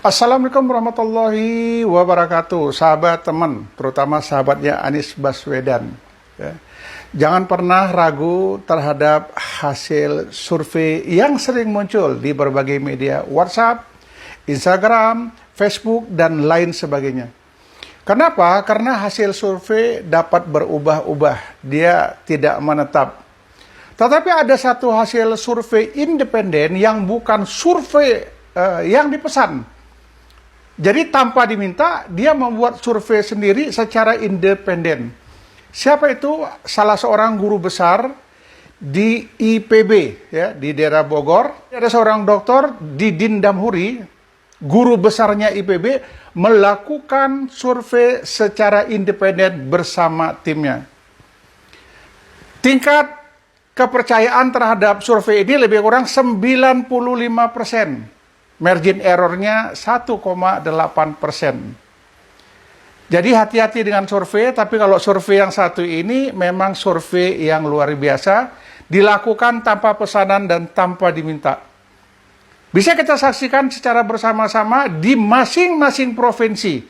Assalamualaikum warahmatullahi wabarakatuh, sahabat teman, terutama sahabatnya Anies Baswedan. Ya. Jangan pernah ragu terhadap hasil survei yang sering muncul di berbagai media WhatsApp, Instagram, Facebook, dan lain sebagainya. Kenapa? Karena hasil survei dapat berubah-ubah, dia tidak menetap. Tetapi ada satu hasil survei independen yang bukan survei yang dipesan. Jadi tanpa diminta, dia membuat survei sendiri secara independen. Siapa itu? Salah seorang guru besar di IPB, ya, di daerah Bogor. Ada seorang dokter, Didin Damhoeri, guru besarnya IPB, melakukan survei secara independen bersama timnya. Tingkat kepercayaan terhadap survei ini lebih kurang 95%. Margin errornya 1,8%. Jadi hati-hati dengan survei, tapi kalau survei yang satu ini memang survei yang luar biasa, dilakukan tanpa pesanan dan tanpa diminta. Bisa kita saksikan secara bersama-sama di masing-masing provinsi,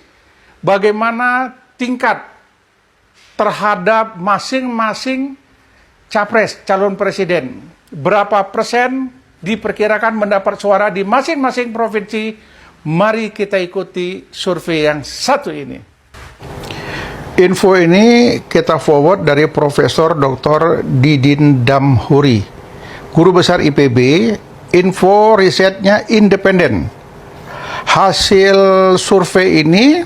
bagaimana tingkat terhadap masing-masing capres, calon presiden. Berapa persen diperkirakan mendapat suara di masing-masing provinsi. Mari kita ikuti survei yang satu ini. Info ini kita forward dari Profesor Dr. Didin Damhoeri, guru besar IPB. Info risetnya independen. Hasil survei ini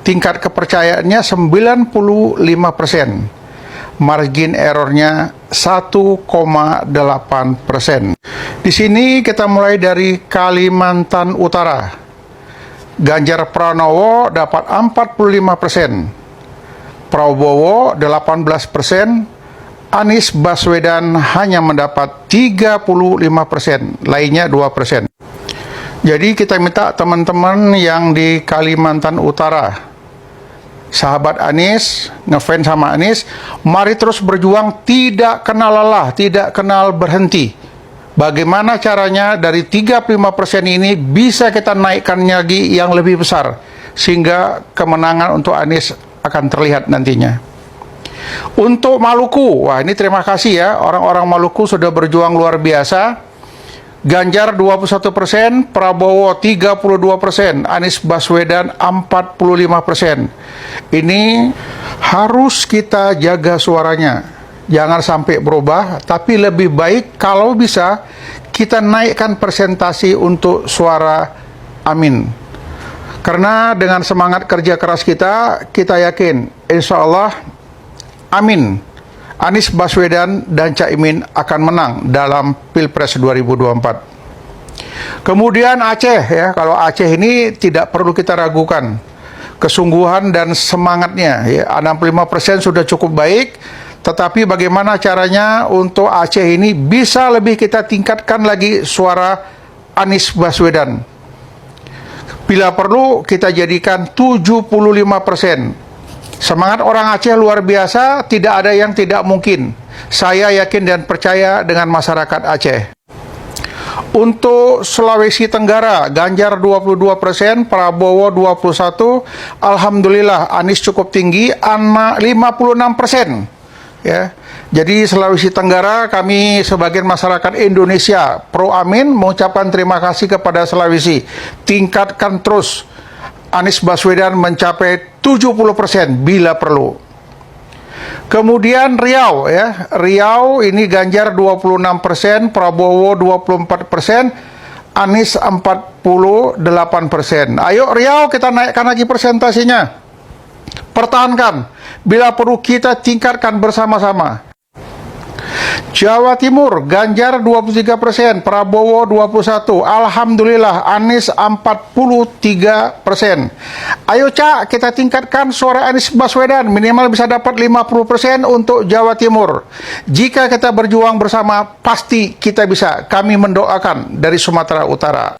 tingkat kepercayaannya 95%. Margin errornya 1,8%. Di sini kita mulai dari Kalimantan Utara. Ganjar Pranowo dapat 45%, Prabowo 18%, Anies Baswedan hanya mendapat 35%, lainnya 2%. Jadi kita minta teman-teman yang di Kalimantan Utara, sahabat Anies, ngefans sama Anies, mari terus berjuang, tidak kenal lelah, tidak kenal berhenti. Bagaimana caranya dari 35% ini bisa kita naikkan lagi yang lebih besar, sehingga kemenangan untuk Anies akan terlihat nantinya. Untuk Maluku, wah ini terima kasih ya, orang-orang Maluku sudah berjuang luar biasa. Ganjar 21%, Prabowo 32%, Anies Baswedan 45%. Ini harus kita jaga suaranya. Jangan sampai berubah, tapi lebih baik kalau bisa kita naikkan persentasi untuk suara amin. Karena dengan semangat kerja keras kita yakin insya Allah amin, Anies Baswedan dan Caimin akan menang dalam Pilpres 2024. Kemudian Aceh, ya, kalau Aceh ini tidak perlu kita ragukan kesungguhan dan semangatnya, ya, 65% sudah cukup baik. Tetapi bagaimana caranya untuk Aceh ini bisa lebih kita tingkatkan lagi suara Anies Baswedan. Bila perlu kita jadikan 75%. Semangat orang Aceh luar biasa, tidak ada yang tidak mungkin. Saya yakin dan percaya dengan masyarakat Aceh. Untuk Sulawesi Tenggara, Ganjar 22%, Prabowo 21%, Alhamdulillah Anies cukup tinggi, 56%. Ya, jadi Sulawesi Tenggara, kami sebagian masyarakat Indonesia pro amin mengucapkan terima kasih kepada Sulawesi. Tingkatkan terus Anies Baswedan mencapai 70% bila perlu. Kemudian Riau, ya, Riau ini Ganjar 26%, Prabowo 24%, Anies 48%. Ayo Riau kita naikkan lagi persentasinya. Pertahankan, bila perlu kita tingkatkan bersama-sama. Jawa Timur, Ganjar 23%, Prabowo 21%, Alhamdulillah Anies 43%. Ayo Cak, kita tingkatkan suara Anies Baswedan, minimal bisa dapat 50% untuk Jawa Timur. Jika kita berjuang bersama, pasti kita bisa. Kami mendoakan dari Sumatera Utara.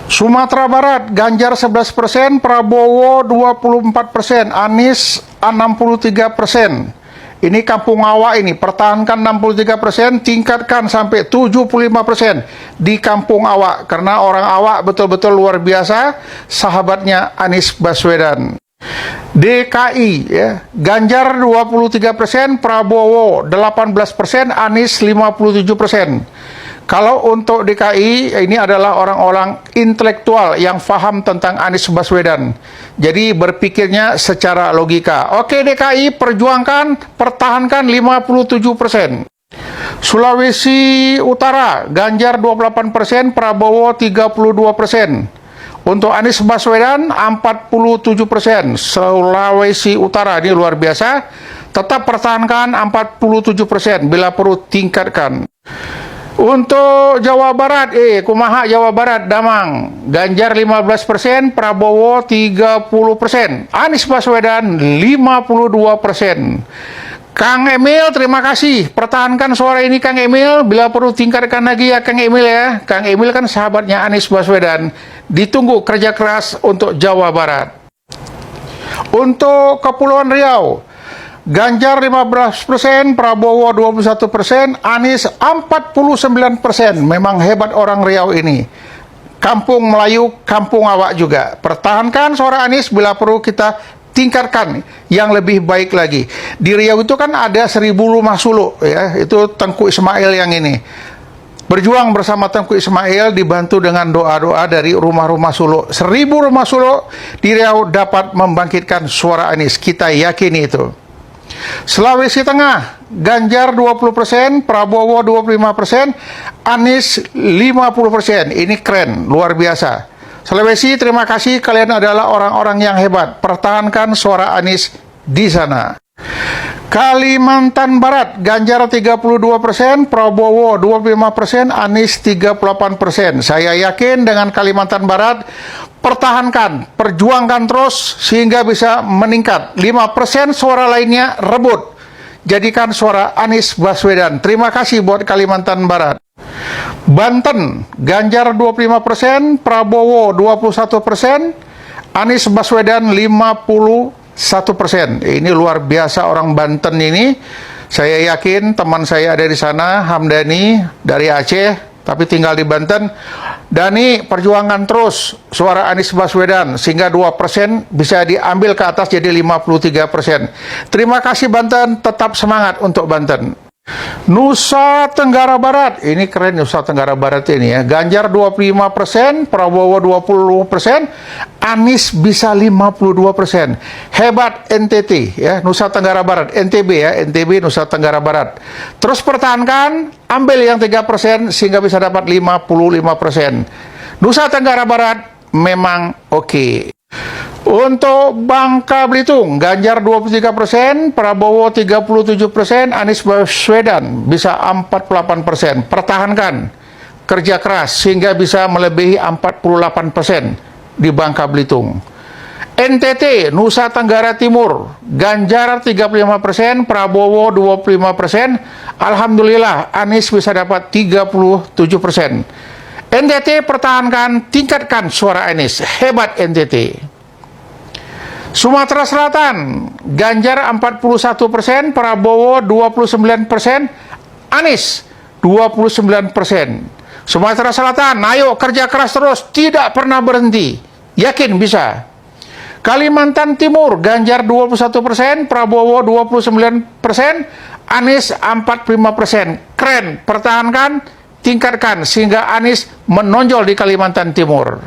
Sumatera Barat, Ganjar 11%, Prabowo 24%, Anies 63%. Ini Kampung Awak ini, pertahankan 63%, tingkatkan sampai 75% di Kampung Awak. Karena orang Awak betul-betul luar biasa, sahabatnya Anies Baswedan. DKI, ya, Ganjar 23%, Prabowo 18%, Anies 57%. Kalau untuk DKI, ini adalah orang-orang intelektual yang paham tentang Anies Baswedan. Jadi berpikirnya secara logika. Oke DKI, perjuangkan, pertahankan 57%. Sulawesi Utara, Ganjar 28%, Prabowo 32%. Untuk Anies Baswedan 47%. Sulawesi Utara ini luar biasa. Tetap pertahankan 47%, bila perlu tingkatkan. Untuk Jawa Barat, kumaha Jawa Barat, Damang, Ganjar 15%, Prabowo 30%, Anies Baswedan 52%. Kang Emil, terima kasih, pertahankan suara ini Kang Emil, bila perlu tingkatkan lagi ya Kang Emil ya. Kang Emil kan sahabatnya Anies Baswedan, ditunggu kerja keras untuk Jawa Barat. Untuk Kepulauan Riau, Ganjar 15%, Prabowo 21%, Anies 49%. Memang hebat orang Riau ini. Kampung Melayu, Kampung Awak juga. Pertahankan suara Anies, bila perlu kita tingkatkan yang lebih baik lagi. Di Riau itu kan ada 1000 rumah suluk, ya. Itu Tengku Ismail yang ini. Berjuang bersama Tengku Ismail, dibantu dengan doa-doa dari rumah-rumah suluk. 1000 rumah suluk di Riau dapat membangkitkan suara Anies. Kita yakini itu. Sulawesi Tengah, Ganjar 20%, Prabowo 25%, Anies 50%. Ini keren, luar biasa. Sulawesi, terima kasih, kalian adalah orang-orang yang hebat. Pertahankan suara Anies di sana. Kalimantan Barat, Ganjar 32%, Prabowo 25%, Anies 38%. Saya yakin dengan Kalimantan Barat, pertahankan, perjuangkan terus sehingga bisa meningkat. 5% suara lainnya rebut. Jadikan suara Anies Baswedan. Terima kasih buat Kalimantan Barat. Banten, Ganjar 25%, Prabowo 21%, Anies Baswedan 51%. Ini luar biasa orang Banten ini. Saya yakin teman saya ada di sana, Hamdani dari Aceh, tapi tinggal di Banten. Dani, perjuangan terus suara Anies Baswedan sehingga 2% bisa diambil ke atas jadi 53%. Terima kasih Banten, tetap semangat untuk Banten. Nusa Tenggara Barat, ini keren Nusa Tenggara Barat ini ya. Ganjar 25%, Prabowo 20%, Anies bisa 52%. Hebat NTT ya, Nusa Tenggara Barat, NTB ya, NTB Nusa Tenggara Barat. Terus pertahankan, ambil yang 3% sehingga bisa dapat 55%. Nusa Tenggara Barat memang oke. Untuk Bangka Belitung, Ganjar 23%, Prabowo 37%, Anies Baswedan bisa 48%. Pertahankan, kerja keras sehingga bisa melebihi 48% di Bangka Belitung. NTT, Nusa Tenggara Timur, Ganjar 35%, Prabowo 25%, Alhamdulillah Anies bisa dapat 37%. NTT pertahankan, tingkatkan suara Anies, hebat NTT. Sumatera Selatan, Ganjar 41%, Prabowo 29%, Anies 29%. Sumatera Selatan, ayo kerja keras terus, tidak pernah berhenti, yakin bisa. Kalimantan Timur, Ganjar 21%, Prabowo 29%, Anies 45%. Keren, pertahankan, tingkatkan sehingga Anies menonjol di Kalimantan Timur.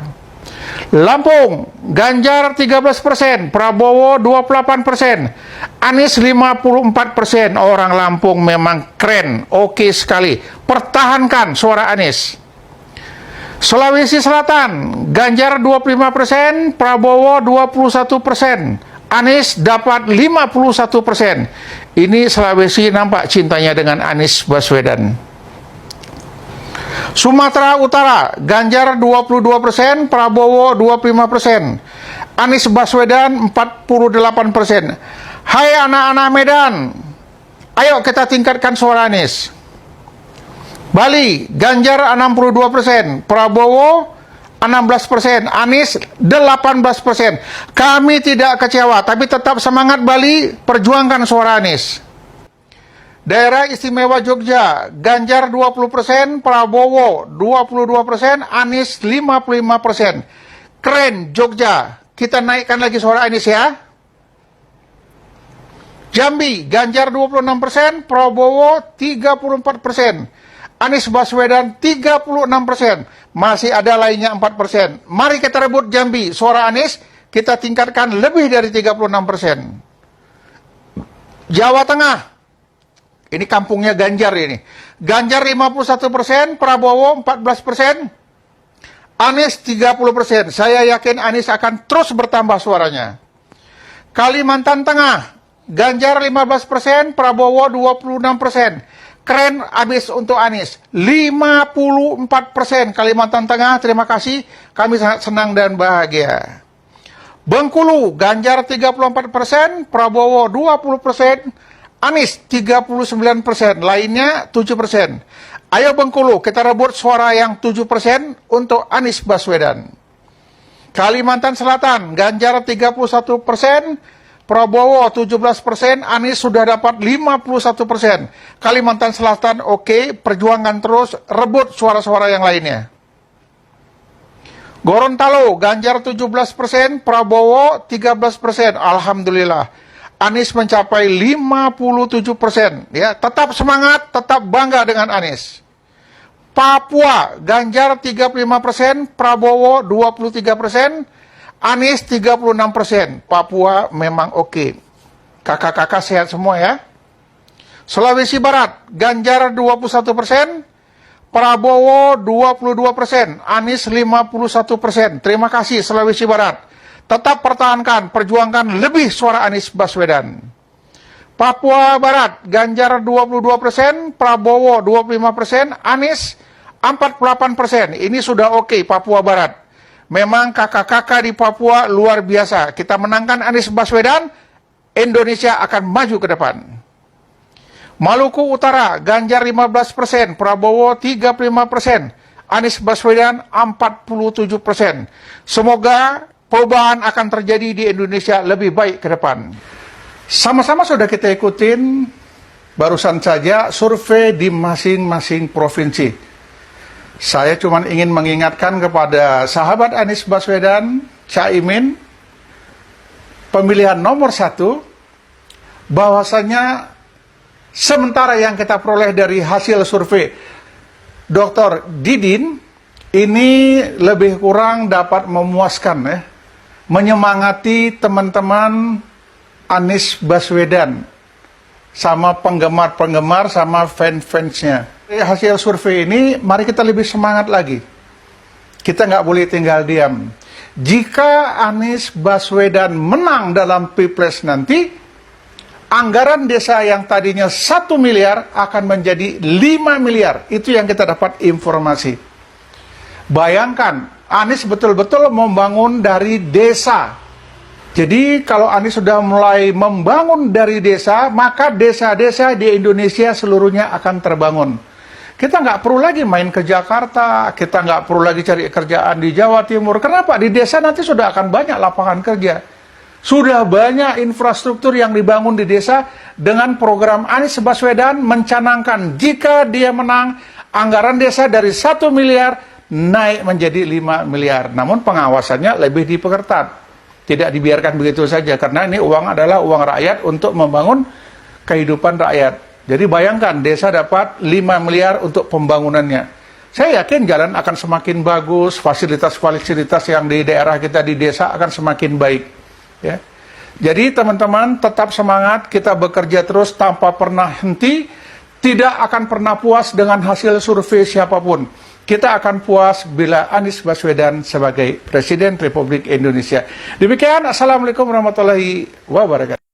Lampung, Ganjar 13%, Prabowo 28%, Anies 54%. Orang Lampung memang keren, oke sekali. Pertahankan suara Anies. Sulawesi Selatan, Ganjar 25%, Prabowo 21%, Anies dapat 51%. Ini Sulawesi nampak cintanya dengan Anies Baswedan. Sumatera Utara, Ganjar 22%, Prabowo 25%, Anies Baswedan 48%. Hai anak-anak Medan, ayo kita tingkatkan suara Anies. Bali, Ganjar 62%, Prabowo 16%, Anies 18%. Kami tidak kecewa, tapi tetap semangat Bali, perjuangkan suara Anies. Daerah Istimewa Jogja, Ganjar 20%, Prabowo 22%, Anies 55%. Keren Jogja, kita naikkan lagi suara Anies ya. Jambi, Ganjar 26%, Prabowo 34%, Anies Baswedan 36%, masih ada lainnya 4%. Mari kita rebut Jambi, suara Anies kita tingkatkan lebih dari 36%. Jawa Tengah, ini kampungnya Ganjar ini. Ganjar 51%, Prabowo 14%, Anies 30%. Saya yakin Anies akan terus bertambah suaranya. Kalimantan Tengah, Ganjar 15%, Prabowo 26%. Keren abis untuk Anies. 54% Kalimantan Tengah, terima kasih. Kami sangat senang dan bahagia. Bengkulu, Ganjar 34%, Prabowo 20%, Anies 39%, lainnya 7%. Ayo Bengkulu, kita rebut suara yang 7% untuk Anies Baswedan. Kalimantan Selatan, Ganjar 31%, Prabowo 17%, Anies sudah dapat 51%. Kalimantan Selatan oke, perjuangan terus, rebut suara-suara yang lainnya. Gorontalo, Ganjar 17%, Prabowo 13%. Alhamdulillah. Anies mencapai 57%. Ya, tetap semangat, tetap bangga dengan Anies. Papua, Ganjar 35%, Prabowo 23%, Anies 36%. Papua memang oke. Kakak-kakak sehat semua ya. Sulawesi Barat, Ganjar 21%, Prabowo 22%, Anies 51%. Terima kasih Sulawesi Barat. Tetap pertahankan, perjuangkan lebih suara Anies Baswedan. Papua Barat, Ganjar 22%, Prabowo 25%, Anies 48%. Ini sudah oke Papua Barat. Memang kakak-kakak di Papua luar biasa. Kita menangkan Anies Baswedan, Indonesia akan maju ke depan. Maluku Utara, Ganjar 15%, Prabowo 35%, Anies Baswedan 47%. Semoga perubahan akan terjadi di Indonesia lebih baik ke depan. Sama-sama sudah kita ikutin barusan saja survei di masing-masing provinsi. Saya cuma ingin mengingatkan kepada sahabat Anies Baswedan, Caimin, pemilihan nomor 1, bahwasanya sementara yang kita peroleh dari hasil survei Dr. Didin, ini lebih kurang dapat memuaskan ya, menyemangati teman-teman Anies Baswedan, sama penggemar-penggemar, sama fans-fansnya. Hasil survei ini, mari kita lebih semangat lagi. Kita nggak boleh tinggal diam. Jika Anies Baswedan menang dalam Pilpres nanti, anggaran desa yang tadinya 1 miliar akan menjadi 5 miliar. Itu yang kita dapat informasi. Bayangkan, Anies betul-betul membangun dari desa. Jadi kalau Anies sudah mulai membangun dari desa, maka desa-desa di Indonesia seluruhnya akan terbangun. Kita nggak perlu lagi main ke Jakarta, kita nggak perlu lagi cari kerjaan di Jawa Timur. Kenapa? Di desa nanti sudah akan banyak lapangan kerja. Sudah banyak infrastruktur yang dibangun di desa dengan program Anies Baswedan mencanangkan jika dia menang, anggaran desa dari 1 miliar naik menjadi 5 miliar. Namun pengawasannya lebih diperketat. Tidak dibiarkan begitu saja, karena ini uang adalah uang rakyat untuk membangun kehidupan rakyat. Jadi bayangkan, desa dapat 5 miliar untuk pembangunannya. Saya yakin jalan akan semakin bagus, fasilitas-fasilitas yang di daerah kita di desa akan semakin baik. Ya. Jadi teman-teman tetap semangat, kita bekerja terus tanpa pernah henti, tidak akan pernah puas dengan hasil survei siapapun. Kita akan puas bila Anies Baswedan sebagai Presiden Republik Indonesia. Demikian, Assalamualaikum warahmatullahi wabarakatuh.